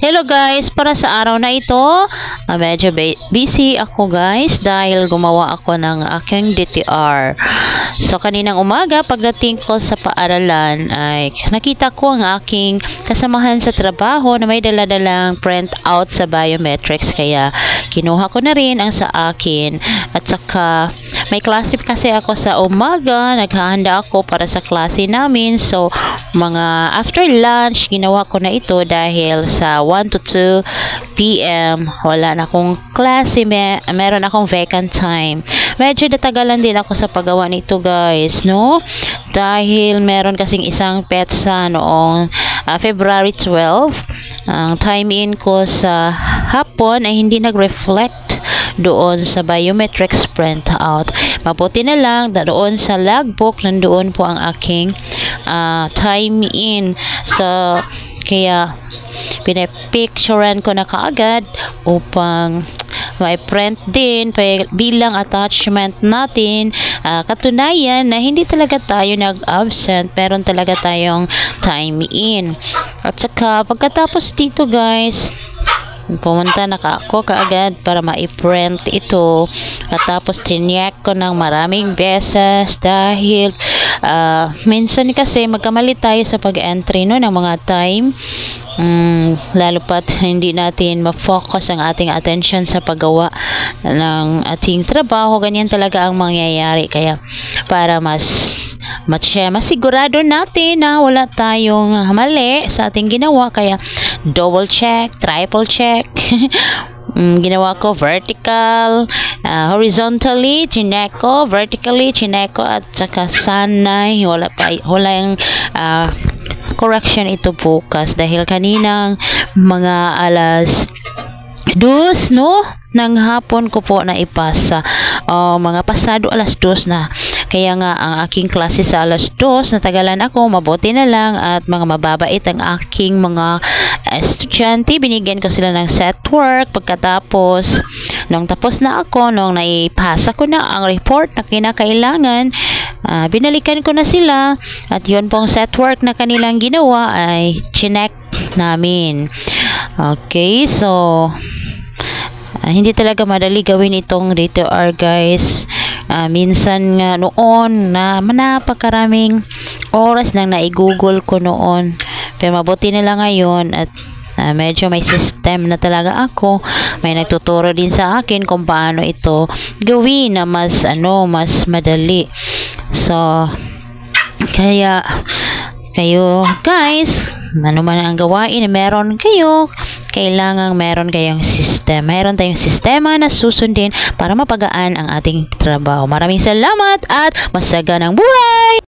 Hello guys, para sa araw na ito, medyo busy ako guys dahil gumawa ako ng aking DTR. So kaninang umaga pagdating ko sa paaralan ay nakita ko ang aking kasamahan sa trabaho na may dala-dalang print out sa biometrics, kaya kinuha ko na rin ang sa akin. At saka may klase kasi ako sa umaga, naghahanda ako para sa klase namin. So mga after lunch ginawa ko na ito dahil sa 1 to 2 p.m. wala na akong klase, meron akong vacant time. Medyo natagalan din ako sa paggawa nito guys, no? Dahil meron kasing isang petsa noong February 12. Ang time in ko sa hapon ay hindi nag-reflect doon sa biometrics printout. Mabuti na lang doon sa logbook nandoon po ang aking time in. So kaya pinapicturean ko na kaagad upang may print din bilang attachment natin. Katunayan na hindi talaga tayo nag-absent, meron talaga tayong time in. At saka pagkatapos dito guys, pumunta na ako kaagad para ma-print ito. At tapos tinyek ko ng maraming beses dahil minsan kasi magkamali tayo sa pag-entry no, ng mga time. Lalo pat hindi natin ma-focus ang ating attention sa paggawa ng ating trabaho. Ganyan talaga ang mangyayari. Kaya para masigurado natin na wala tayong mali sa ating ginawa, kaya double check, triple check. Ginawa ko vertical, horizontally chinek ko, vertically chinek ko, at saka sanay wala yung correction ito bukas dahil kaninang mga alas 2 no ng hapon ko po na ipasa, mga pasado alas 2 na. Kaya nga ang aking klase sa alas 2 natagalan ako, mabuti na lang at mga mababait ang aking mga estudyante. Binigyan ko sila ng set work. Pagkatapos nung tapos na ako, nung naipasa ko na ang report na kinakailangan, binalikan ko na sila at yun pong set work na kanilang ginawa ay chinek namin. Okay, so hindi talaga madali gawin itong DTR guys. Minsan nga noon na napakaraming oras nang naigugol ko noon, pero mabuti na lang ngayon at medyo may system na talaga ako. May nagtuturo din sa akin kung paano ito gawin na mas madali. So kaya kayo guys, ano man ang gawain, meron kayo, kailangan meron kayong system. Meron tayong sistema na susundin para mapagaan ang ating trabaho. Maraming salamat at masaganang buhay!